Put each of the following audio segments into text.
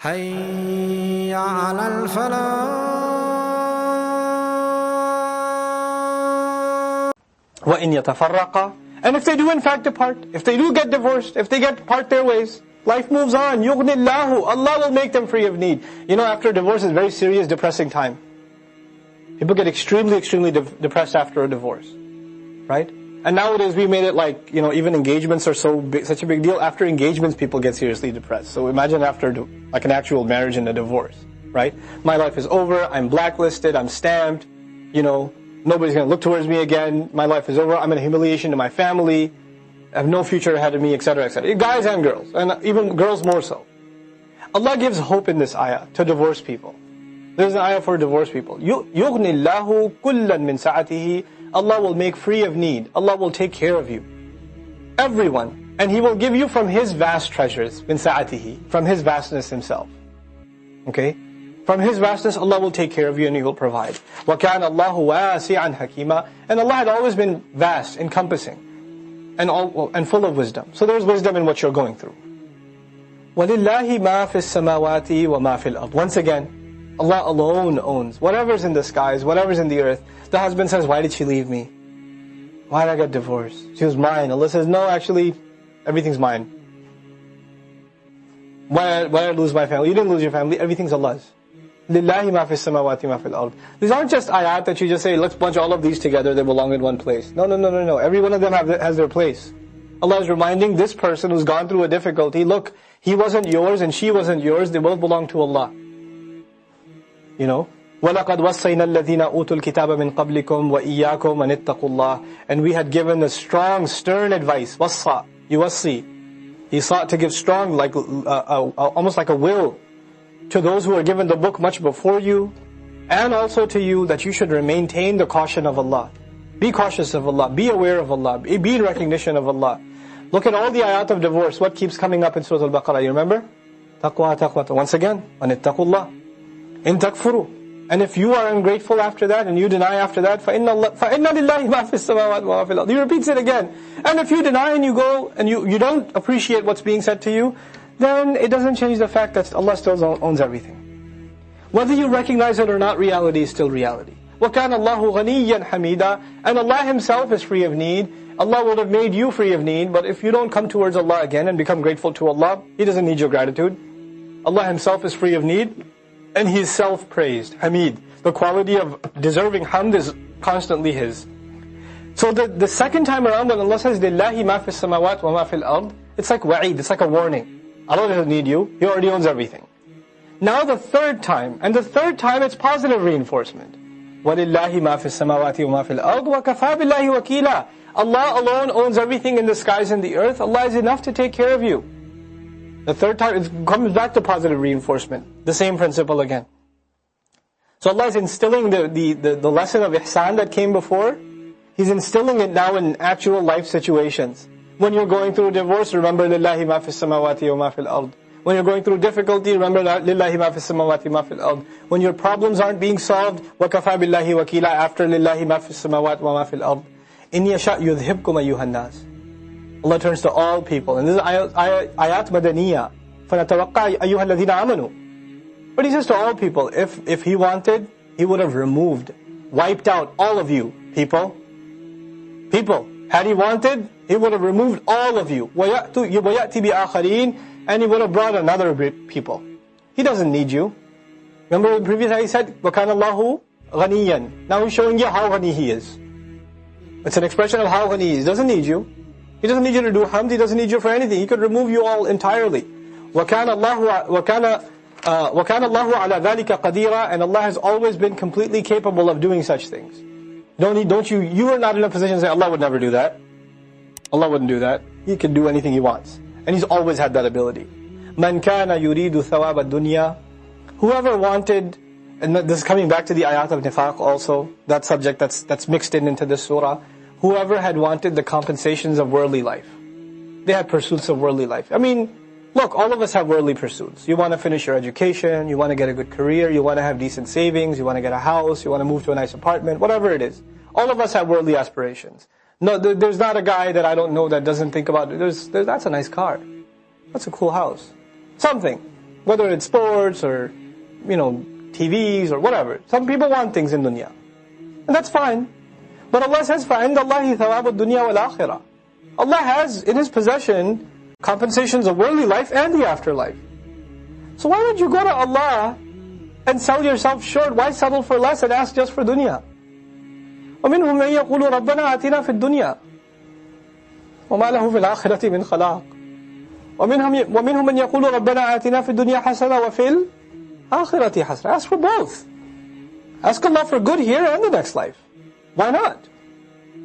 حي على الفلاح. وَإِنْ يَتَفَرَّقَا. And if they do in fact depart, if they do get divorced, if they get part their ways, life moves on. يُغْنِ اللَّهُ. Allah will make them free of need. You know, after divorce is a very serious, depressing time. People get extremely depressed after a divorce. Right? And nowadays we made it like, you know, even engagements are such a big deal. After engagements people get seriously depressed. So imagine after like an actual marriage and a divorce. Right? My life is over, I'm blacklisted, I'm stamped, you know, nobody's going to look towards me again, my life is over, I'm in humiliation to my family, I have no future ahead of me, etc., etc. Guys and girls, and even girls more so. Allah gives hope in this ayah to divorced people. There's an ayah for divorced people. يُغْنِ اللَّهُ كُلًّا مِنْ سَعَتِهِ. Allah will make free of need. Allah will take care of you. Everyone. And He will give you from His vast treasures, min sa'atihi, from His vastness Himself. Okay? From His vastness, Allah will take care of you and He will provide. وَكَانَ اللَّهُ وَاسِعًا حَكِيمًا. And Allah had always been vast, encompassing, and full of wisdom. So there's wisdom in what you're going through. وَلِلَّهِ مَا فِي السَّمَاوَاتِ وَمَا فِي الْأَرْضِ. Once again, Allah alone owns whatever's in the skies, whatever's in the earth. The husband says, why did she leave me? Why did I get divorced? She was mine. Allah says, no, actually, everything's mine. Why did I lose my family? You didn't lose your family, everything's Allah's. لِلَّهِ مَا فِي السَّمَاوَاتِ مَا فِي الْأَرْضِ. These aren't just ayat that you just say, let's bunch all of these together, they belong in one place. No. Every one of them has their place. Allah is reminding this person who's gone through a difficulty, look, he wasn't yours and she wasn't yours, they both belong to Allah. You know? وَلَقَدْ وَصَّيْنَا الَّذِينَ أُوتُوا الْكِتَابَ مِنْ قَبْلِكُمْ وَإِيَّاكُمْ أَنِ اتَّقُوا اللَّهَ. And we had given a strong, stern advice. وَصَّى, يُوَصِّي. He sought to give strong, like almost like a will, to those who were given the book much before you, and also to you, that you should maintain the caution of Allah. Be cautious of Allah, be aware of Allah, be in recognition of Allah. Look at all the ayat of divorce, what keeps coming up in Surah Al-Baqarah, you remember? Taqwa. Once again, وَأَنِ اتَّقُوا اللَّهَ إِن تَكْفُرُوا. And if you are ungrateful after that, and you deny after that, فَإِنَّ لِلَّهِ مَا فِي السَّمَاوَاتِ وَمَا فِي الْأَرْضِ. He repeats it again. And if you deny and you go, and you don't appreciate what's being said to you, then it doesn't change the fact that Allah still owns everything. Whether you recognize it or not, reality is still reality. وَكَانَ اللَّهُ غَنِيًّا حَمِيدًا. And Allah Himself is free of need. Allah would have made you free of need, but if you don't come towards Allah again and become grateful to Allah, He doesn't need your gratitude. Allah Himself is free of need, and He is self-praised, Hamid. The quality of deserving hamd is constantly His. So the second time around when Allah says, لِلَّهِ مَا فِي السَّمَاوَاتِ وَمَا فِي الْأَرْضِ, it's like wa'id, it's like a warning. Allah doesn't need you, He already owns everything. Now the third time it's positive reinforcement. وَلِلَّهِ مَا فِي السَّمَاوَاتِ وَمَا فِي الْأَرْضِ وَكَفَى بِاللَّهِ وَكِيلًا. Allah alone owns everything in the skies and the earth. Allah is enough to take care of you. The third time, it comes back to positive reinforcement. The same principle again. So Allah is instilling the lesson of ihsan that came before. He's instilling it now in actual life situations. When you're going through a divorce, remember لِلَّهِ مَا فِي السَّمَاوَاتِ وَمَا فِي الْأَرْضِ. When you're going through difficulty, remember لِلَّهِ مَا فِي السَّمَاوَاتِ وَمَا فِي الْأَرْضِ. When your problems aren't being solved, وَكَفَى بِاللَّهِ وَكِيلًا, after لِلَّهِ مَا فِي السَّمَاوَاتِ وَمَا فِي الْأَرْضِ. إِنْ يَشَأْ يُذْهِبْكُمْ أَيُّهَا النَّاسِ. Allah turns to all people. And this is ayat madaniyah. فَنَتَوَقَّعَ أَيُّهَا الَّذِينَ آمَنُوا. But He says to all people, if He wanted, He would have wiped out all of you, people. Had He wanted, He would have removed all of you. وَيَأْتِ بِآخَرِينَ. And He would have brought another people. He doesn't need you. Remember the previous ayah He said, وَكَانَ اللَّهُ غَنِيًّا. Now He's showing you how ghani He is. It's an expression of how ghani He is. He doesn't need you. He doesn't need you to do hamd. He doesn't need you for anything. He could remove you all entirely. وَكَانَ اللَّهُ عَلَى ذَلِكَ قَدِيرًا. And Allah has always been completely capable of doing such things. You are not in a position to say, Allah would never do that. Allah wouldn't do that. He can do anything He wants. And He's always had that ability. مَنْ كَانَ يُرِيدُ ثَوَابَ الدُّنْيَا. Whoever wanted, and this is coming back to the ayat of nifaq also, that subject that's mixed into this surah. Whoever had wanted the compensations of worldly life. They had pursuits of worldly life. I mean, look, all of us have worldly pursuits. You want to finish your education, you want to get a good career, you want to have decent savings, you want to get a house, you want to move to a nice apartment, whatever it is. All of us have worldly aspirations. No, there's not a guy that I don't know that doesn't think about it. That's a nice car. That's a cool house. Something. Whether it's sports or, TVs or whatever. Some people want things in dunya. And that's fine. But Allah says, فَعِنْدَ اللَّهِ ثَوَابُ الدُّنْيَا وَالْآخِرَةِ. Allah has in His possession compensations of worldly life and the afterlife. So why would you go to Allah and sell yourself short? Why settle for less and ask just for dunya? وَمِنْهُمْ مَنْ يَقُولُ رَبَّنَا آتِنَا فِي الدُّنْيَا وَمَا لَهُ فِي الْآخِرَةِ مِنْ خَلَاقٍ وَمِنْهُمْ مَنْ يَقُولُ رَبَّنَا آتِنَا فِي الدُّنْيَا حَسَنَةً وَفِي الْآخِرَةِ حَسَنَةً. Ask for both. Ask Allah for good here and the next life. Why not?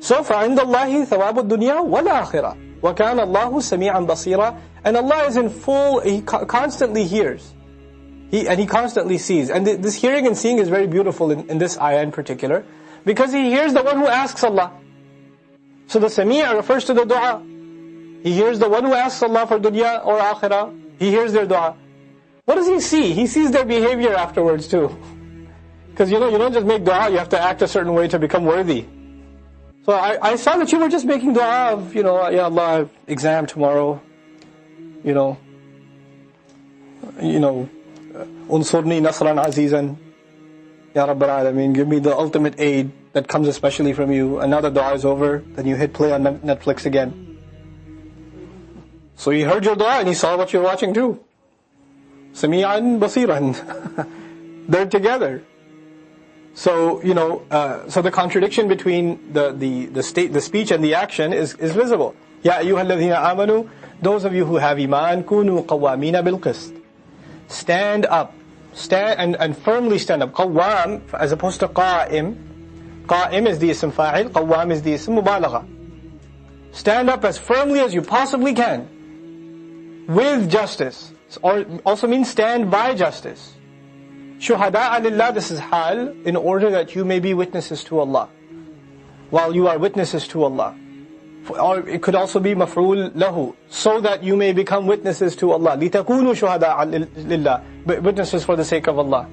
So فَعِنْدَ اللَّهِ ثَوَابُ الدُّنْيَا وَالْآخِرَةِ وَكَانَ اللَّهُ سَمِيعًا بَصِيرًا. And Allah is in full, He constantly hears. He constantly sees. And this hearing and seeing is very beautiful in this ayah in particular, because He hears the one who asks Allah. So the Sami' refers to the dua. He hears the one who asks Allah for dunya or akhirah. He hears their dua. What does He see? He sees their behavior afterwards too. Because you don't just make dua, you have to act a certain way to become worthy. So I saw that you were just making dua of, Ya Allah, I have exam tomorrow. Unsurni nasran azizan. Ya Rabbal Alameen, give me the ultimate aid that comes especially from you. And now the dua is over, then you hit play on Netflix again. So He heard your dua and He saw what you're watching too. Sami'an basiran. They're together. So, so the contradiction between the speech and the action is visible. Ya ayyuhalladhina amanu, those of you who have iman, kunu qawwamina bil qist. Stand up. Stand and firmly stand up. Qawwam, as opposed to qa'im. Qa'im is the ism fa'il, qawwam is the ism mubalagha. Stand up as firmly as you possibly can. With justice. Or also means stand by justice. Shuhada'a lillah, this is hal, in order that you may be witnesses to Allah. While you are witnesses to Allah. Or it could also be maf'ul lahu, so that you may become witnesses to Allah. لِتَكُونُوا شُهَدَاءَ لِلَّهِ, witnesses for the sake of Allah.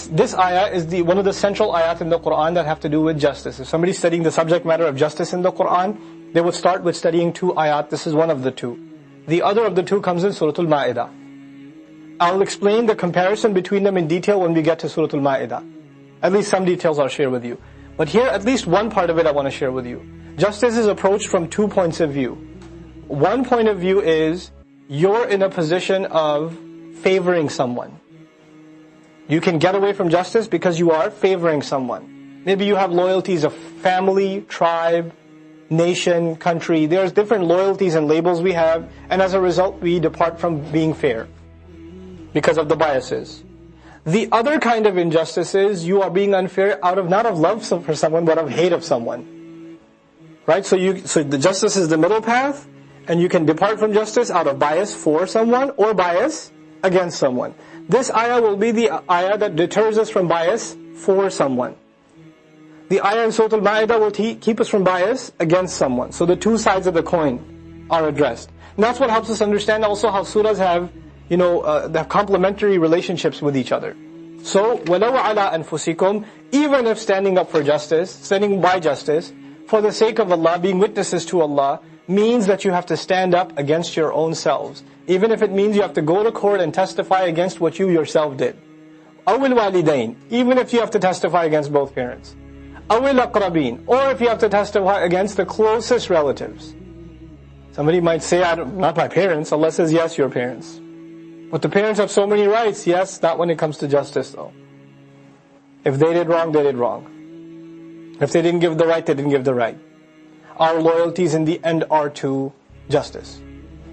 This ayah is one of the central ayat in the Qur'an that have to do with justice. If somebody's studying the subject matter of justice in the Qur'an, they would start with studying two ayat. This is one of the two. The other of the two comes in Surah Al-Ma'idah. I'll explain the comparison between them in detail when we get to Surah Al-Ma'idah. At least some details I'll share with you. But here, at least one part of it I want to share with you. Justice is approached from 2 points of view. One point of view is, you're in a position of favoring someone. You can get away from justice because you are favoring someone. Maybe you have loyalties of family, tribe, nation, country. There's different loyalties and labels we have, and as a result we depart from being fair because of the biases. The other kind of injustice is you are being unfair out of not of love for someone, but of hate of someone. Right? So the justice is the middle path, and you can depart from justice out of bias for someone or bias against someone. This ayah will be the ayah that deters us from bias for someone. The ayah in Surah Al-Ma'idah will keep us from bias against someone. So the two sides of the coin are addressed. And that's what helps us understand also how surahs have, they have complementary relationships with each other. So, وَلَوْ عَلَىٰ أَنفُسِكُمْ, even if standing up for justice, standing by justice, for the sake of Allah, being witnesses to Allah, means that you have to stand up against your own selves. Even if it means you have to go to court and testify against what you yourself did. أَوِ الْوَالِدَيْنِ, even if you have to testify against both parents. أَوِ الْأَقْرَبِينَ, or if you have to testify against the closest relatives. Somebody might say, not my parents. Allah says, yes, your parents. But the parents have so many rights. Yes, not when it comes to justice though. If they did wrong, they did wrong. If they didn't give the right, they didn't give the right. Our loyalties in the end are to justice.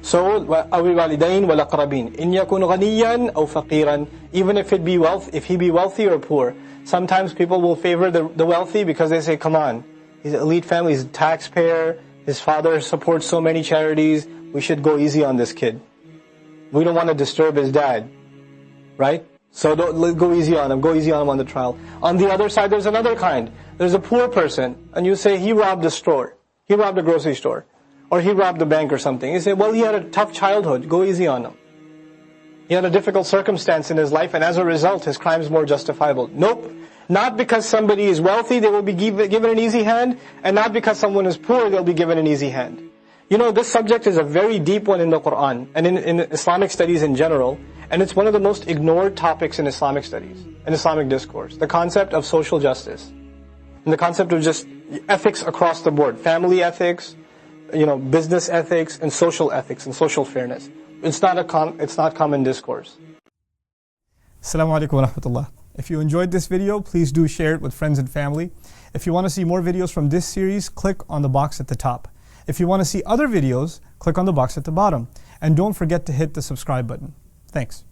So, أَوِ الْوَالِدَيْنِ وَالْأَقْرَبِينَ إِنْ يَكُنْ غَنِيًّا أَوْ فَقِيرًا, even if he be wealthy or poor. Sometimes people will favor the wealthy because they say, come on, he's an elite family, he's a taxpayer, his father supports so many charities, we should go easy on this kid. We don't want to disturb his dad. Right? So don't go easy on him on the trial. On the other side, there's another kind. There's a poor person, and you say, he robbed a store. He robbed a grocery store. Or he robbed a bank or something. You say, well, he had a tough childhood. Go easy on him. He had a difficult circumstance in his life, and as a result, his crime is more justifiable. Nope. Not because somebody is wealthy, they will be given an easy hand, and not because someone is poor, they'll be given an easy hand. You know, this subject is a very deep one in the Quran and in Islamic studies in general, and it's one of the most ignored topics in Islamic studies, in Islamic discourse. The concept of social justice, and the concept of just ethics across the board, family ethics, you know, business ethics, and social social fairness. It's not common discourse. Assalamu alaikum wa rahmatullah. If you enjoyed this video, please do share it with friends and family. If you want to see more videos from this series, click on the box at the top. If you want to see other videos, click on the box at the bottom. And don't forget to hit the subscribe button. Thanks.